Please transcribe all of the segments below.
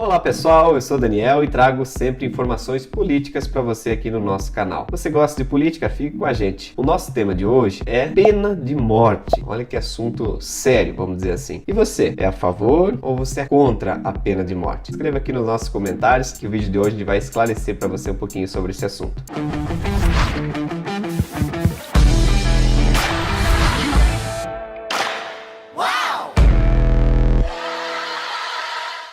Olá pessoal, eu sou o Daniel e trago sempre informações políticas para você aqui no nosso canal. Você gosta de política? Fique com a gente. O nosso tema de hoje é pena de morte. Olha que assunto sério, vamos dizer assim. E você, é a favor ou você é contra a pena de morte? Escreva aqui nos nossos comentários que o vídeo de hoje a gente vai esclarecer para você um pouquinho sobre esse assunto.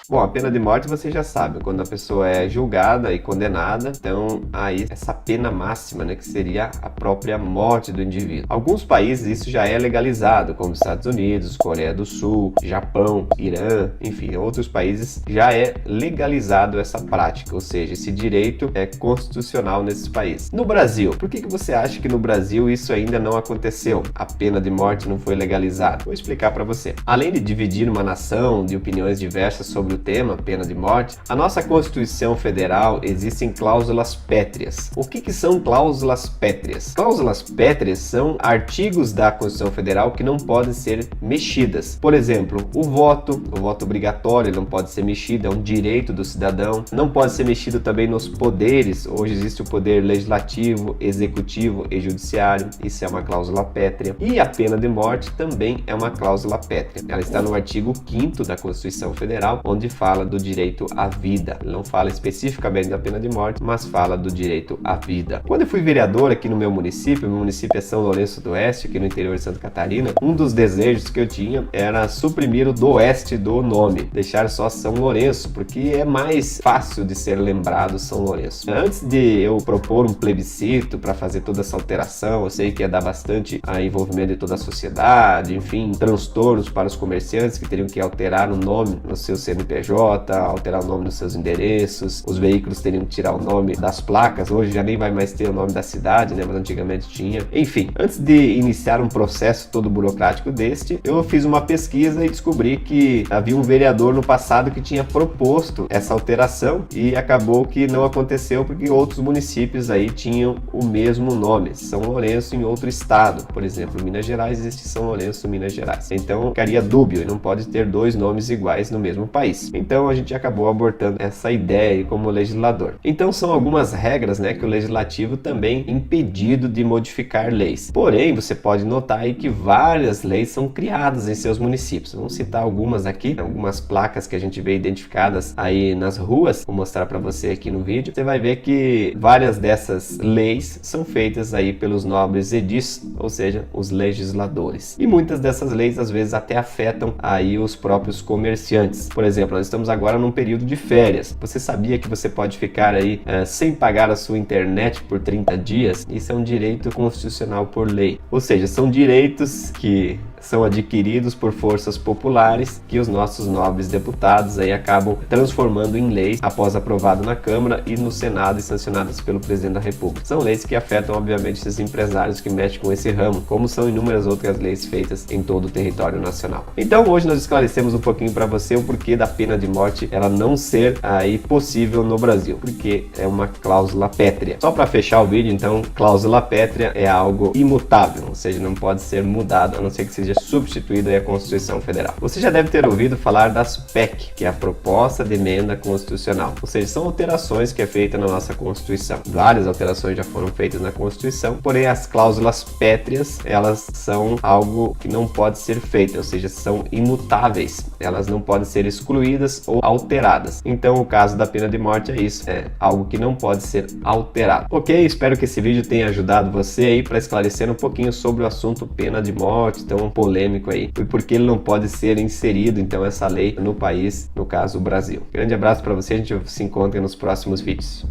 Bom, a pena de morte você já sabe, quando a pessoa é julgada e condenada, então aí essa pena máxima, né, que seria a própria morte do indivíduo. Alguns países isso já é legalizado, como os Estados Unidos, Coreia do Sul, Japão, Irã, enfim, em outros países já é legalizado essa prática, ou seja, esse direito é constitucional nesses países. No Brasil, por que você acha que no Brasil isso ainda não aconteceu? A pena de morte não foi legalizada? Vou explicar para você. Além de dividir uma nação de opiniões diversas sobre o tema, pena de morte, a nossa Constituição Federal existem cláusulas pétreas. O que são cláusulas pétreas? Cláusulas pétreas são artigos da Constituição Federal que não podem ser mexidas. Por exemplo, o voto obrigatório não pode ser mexido, é um direito do cidadão. Não pode ser mexido também nos poderes. Hoje existe o poder legislativo, executivo e judiciário. Isso é uma cláusula pétrea. E a pena de morte também é uma cláusula pétrea. Ela está no artigo 5º da Constituição Federal, onde fala do direito à vida. Ele não fala especificamente da pena de morte, mas fala do direito à vida. Quando eu fui vereador aqui no meu município é São Lourenço do Oeste, aqui no interior de Santa Catarina, um dos desejos que eu tinha era suprimir o do Oeste do nome, deixar só São Lourenço, porque é mais fácil de ser lembrado São Lourenço. Antes de eu propor um plebiscito para fazer toda essa alteração, eu sei que ia dar bastante envolvimento de toda a sociedade, enfim, transtornos para os comerciantes que teriam que alterar o nome no seu CNPJ, alterar o nome dos seus endereços, os veículos teriam que tirar o nome das placas, hoje já nem vai mais ter o nome da cidade, né, mas antigamente tinha. Enfim, antes de iniciar um processo todo burocrático deste, eu fiz uma pesquisa e descobri que havia um vereador no passado que tinha proposto essa alteração e acabou que não aconteceu porque outros municípios aí tinham o mesmo nome, São Lourenço em outro estado, por exemplo, Minas Gerais existe São Lourenço, Minas Gerais. Então ficaria dúbio e não pode ter dois nomes iguais no mesmo país. Então a gente acabou abortando essa ideia aí como legislador. Então são algumas regras, né, que o legislativo também é impedido de modificar leis. Porém, você pode notar aí que várias leis são criadas em seus municípios. Vamos citar algumas aqui, algumas placas que a gente vê identificadas aí nas ruas. Vou mostrar para você aqui no vídeo. Você vai ver que várias dessas leis são feitas aí pelos nobres edis, ou seja, os legisladores. E muitas dessas leis às vezes até afetam aí os próprios comerciantes. Por exemplo, nós estamos agora num período de férias. Você sabia que você pode ficar aí sem pagar a sua internet por 30 dias? Isso é um direito constitucional por lei. Ou seja, são direitos que são adquiridos por forças populares que os nossos nobres deputados aí acabam transformando em lei após aprovado na Câmara e no Senado e sancionadas pelo Presidente da República. São leis que afetam, obviamente, esses empresários que mexem com esse ramo, como são inúmeras outras leis feitas em todo o território nacional. Então, hoje nós esclarecemos um pouquinho para você o porquê da pena de morte ela não ser aí possível no Brasil, porque é uma cláusula pétrea. Só para fechar o vídeo, então, cláusula pétrea é algo imutável, ou seja, não pode ser mudado, a não ser que seja substituída aí a Constituição Federal. Você já deve ter ouvido falar das PEC, que é a Proposta de Emenda Constitucional, ou seja, são alterações que é feita na nossa Constituição. Várias alterações já foram feitas na Constituição, porém as cláusulas pétreas, elas são algo que não pode ser feito, ou seja, são imutáveis, elas não podem ser excluídas ou alteradas. Então o caso da pena de morte é isso, é algo que não pode ser alterado. Ok, espero que esse vídeo tenha ajudado você aí para esclarecer um pouquinho sobre o assunto pena de morte, tão polêmico aí, e por que ele não pode ser inserido então essa lei no país, no caso o Brasil. Grande abraço para você, a gente se encontra nos próximos vídeos.